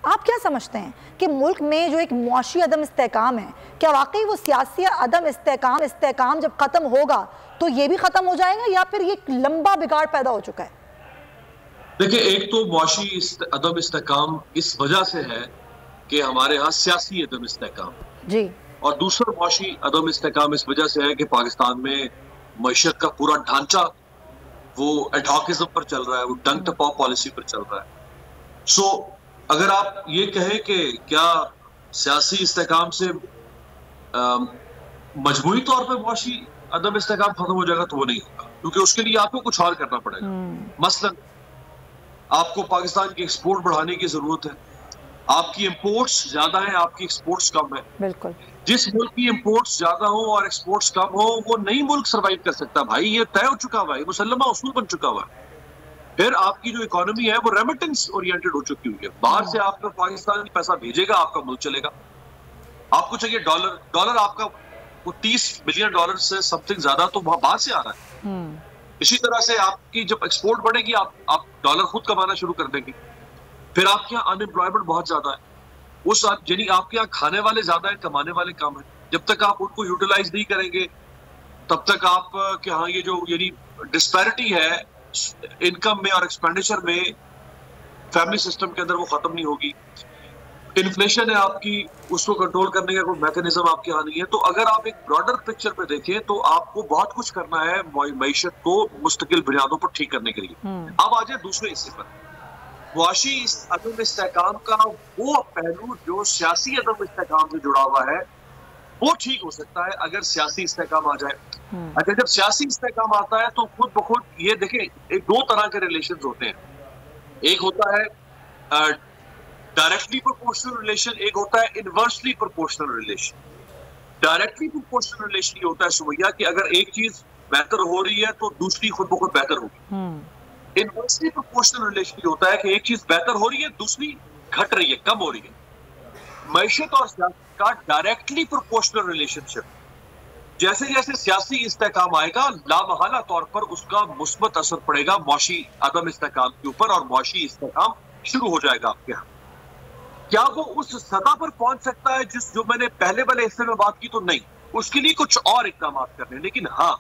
आप क्या समझते हैं कि मुल्क में जो एक मुआशी अदम इस्तेहकाम है, क्या वाकई वो सियासी अदम इस्तेहकाम जब ख़त्म होगा तो ये भी ख़त्म हो जाएगा, या फिर ये लंबा बिगाड़ पैदा हो चुका है? देखिए, एक तो मुआशी अदम इस्तेहकाम इस वजह से है कि हमारे यहाँ सियासी अदम इस्तेहकाम जी, और दूसरा मुआशी अदम इस्तेहकाम इस वजह से है कि पाकिस्तान में मईशत का पूरा ढांचा वो एडहॉकिज्म पर चल रहा है, वो डंक टपाव पॉलिसी पर चल रहा है। सो अगर आप ये कहें कि क्या सियासी इस्तेहकाम से मजबूरी तौर पर मुआशी अदम इस्तेहकाम खत्म हो जाएगा, तो वो नहीं होगा, क्योंकि उसके लिए आपको कुछ और करना पड़ेगा। मसलन आपको पाकिस्तान की एक्सपोर्ट बढ़ाने की जरूरत है। आपकी इंपोर्ट्स ज्यादा है, आपकी एक्सपोर्ट्स कम है। बिल्कुल। जिस मुल्क की इंपोर्ट्स ज्यादा हो और एक्सपोर्ट्स कम हो, वो नहीं मुल्क सरवाइव कर सकता भाई, ये तय हो चुका हुआ है, मुसल्लमा उसूल बन चुका हुआ है। फिर आपकी जो इकोनॉमी है वो रेमिटेंस ओरिएंटेड हो चुकी हुई है। बाहर से आपका पाकिस्तान पैसा भेजेगा, आपका मुल्क चलेगा। आपको चाहिए डॉलर, डॉलर आपका वो $30 बिलियन से समथिंग ज्यादा तो बाहर से आ रहा है। इसी तरह से आपकी जब एक्सपोर्ट बढ़ेगी, आप डॉलर खुद कमाना शुरू कर देंगे। फिर आपके यहाँ अनएम्प्लॉयमेंट बहुत ज्यादा है, उस यानी आपके यहाँ खाने वाले ज्यादा है, कमाने वाले कम है। जब तक आप उनको यूटिलाइज नहीं करेंगे तब तक आप के यहाँ ये जो यानी डिस्पैरिटी है इनकम में और एक्सपेंडिचर में फैमिली सिस्टम के अंदर, वो खत्म नहीं होगी। इन्फ्लेशन है आपकी, उसको कंट्रोल करने का कोई मैकेनिज्म आपके यहाँ नहीं है। तो अगर आप एक ब्रॉडर पिक्चर पे देखें तो आपको बहुत कुछ करना है मईशत को मुस्तकिल बुनियादों पर ठीक करने के लिए। अब आ जाए दूसरे हिस्से पर, मुआशी अदम इस्तेहकाम का वो पहलू जो सियासी अदम इस्तेहकाम से जुड़ा हुआ है, वो ठीक हो सकता है अगर सियासी इस्तेहकाम आ जाए। अच्छा, जब सियासी इस्तेहकाम आता है तो खुद ब खुद ये देखें, एक दो तरह के रिलेशन होते हैं। एक होता है डायरेक्टली प्रोपोर्शनल रिलेशन, एक होता है inversely proportional relation. Directly proportional relation ये होता है सुमैया कि अगर एक चीज बेहतर हो रही है तो दूसरी खुद ब खुद बेहतर होगी। इनवर्सली प्रोपोर्शनल रिलेशन ये होता है कि एक चीज बेहतर हो रही है, दूसरी घट रही है, कम हो रही है। मईशत और सियासत का डायरेक्टली प्रोपोर्शनल रिलेशनशिप, जैसे जैसे सियासी इस्तेहकाम आएगा लामहला तौर पर उसका मुस्बत असर पड़ेगा मुआशी अदम इस्तेहकाम के ऊपर और मुआशी इस्तेहकाम शुरू हो जाएगा आपके यहाँ। क्या वो उस सतह पर पहुंच सकता है जिस जो मैंने पहले वाले हिस्से में बात की? तो नहीं, उसके लिए कुछ और इकदाम करने, लेकिन हाँ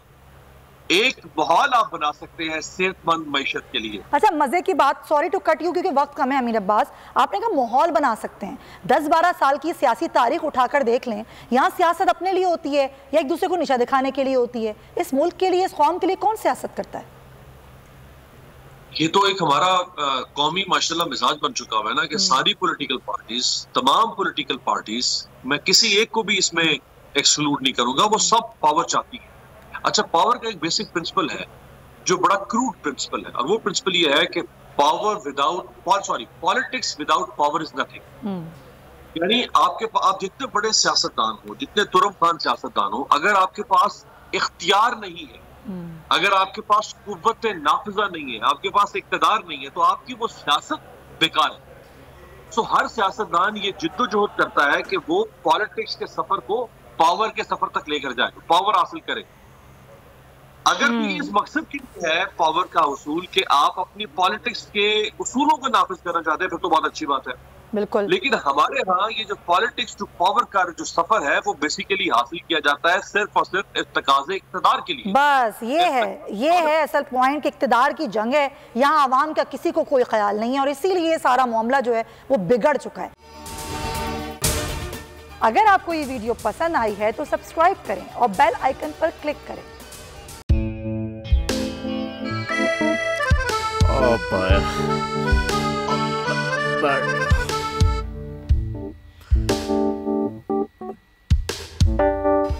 एक माहौल आप बना सकते हैं सेहतमंद मईशत के लिए। अच्छा, मजे की बात, सॉरी टू कट यू क्योंकि वक्त कम है अमीर अब्बास, आपने कहा माहौल बना सकते हैं। 10-12 साल की सियासी तारीख उठाकर देख लें, यहाँ सियासत अपने लिए होती है या एक दूसरे को निशा दिखाने के लिए होती है? इस मुल्क के लिए, इस कौम के लिए कौन सियासत करता है? ये तो एक हमारा कौमी माशाल्लाह मिजाज बन चुका हुआ है ना कि सारी पॉलिटिकल पार्टीज, तमाम पॉलिटिकल पार्टीज, मैं किसी एक को भी इसमें एक्सक्लूड नहीं करूंगा, वो सब पावर चाहती है। अच्छा, पावर का एक बेसिक प्रिंसिपल है जो बड़ा क्रूड प्रिंसिपल है, और वो प्रिंसिपल ये है कि politics without power is nothing. यानी आप जितने बड़े सियासतदान हो, जितने तुरम खान सियासतदान हो, अगर आपके पास इख्तियार नहीं है, अगर आपके पास कुव्वत नाफिजा नहीं है, आपके पास इक़्तिदार नहीं है, तो आपकी वो सियासत बेकार है। सो हर सियासतदान ये जिद्दोजहद करता है कि वो पॉलिटिक्स के सफर को पावर के सफर तक लेकर जाए, पावर हासिल करे। अगर भी इस मकसद के लिए है पावर का उसूल कि आप अपनी पॉलिटिक्स के उसूलों को नाफिज करना चाहते हैं, फिर तो बहुत अच्छी बात है, बिल्कुल। लेकिन हमारे यहाँ ये जो पॉलिटिक्स टू पावर का जो सफर है वो बेसिकली हासिल किया जाता है सिर्फ और सिर्फ तकाज़े इक़्तिदार के लिए। बस ये है असल पॉइंट कि इक़्तिदार की जंग है, यहाँ आवाम का किसी को कोई ख्याल नहीं है, और इसीलिए ये सारा मामला जो है वो बिगड़ चुका है। अगर आपको ये वीडियो पसंद आई है तो सब्सक्राइब करें और बेल आइकन पर क्लिक करें।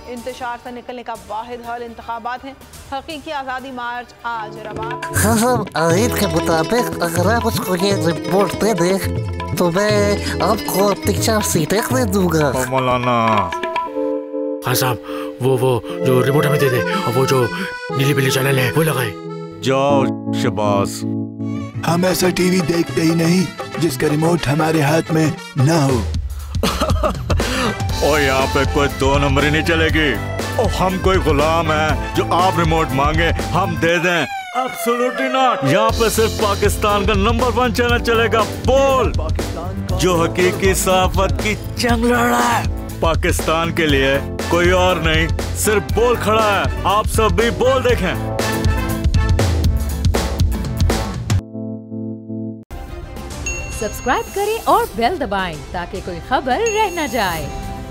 इंतशार से निकलने का वाहिद हल इंतखाबात हैं। हकीकी आज़ादी मार्च आज रवा। खबर आयत के मुताबिक अगर आप उसको ये रिपोर्ट दे दे तो मैं आपको अपनी 4 सीटें दे दूंगा। मौलाना हाँ साहब, वो जो रिपोर्ट हमें दे दे, और वो जो नीली पीली चैनल है वो लगाए। जाओ शबाज, हम ऐसा टीवी देखते ही नहीं जिसका रिमोट हमारे हाथ में ना हो। और यहाँ पे कोई 2 नंबरी नहीं चलेगी। और हम कोई गुलाम है जो आप रिमोट मांगे हम दे दें, एब्सोल्युटली नॉट। यहाँ पे सिर्फ पाकिस्तान का नंबर 1 चैनल चलेगा, बोल, जो हकीकी सहाफत की जंग लड़ रहा है। पाकिस्तान के लिए कोई और नहीं, सिर्फ बोल खड़ा है। आप सब भी बोल देखें। सब्सक्राइब करें और बेल दबाएं ताकि कोई खबर रह न जाए।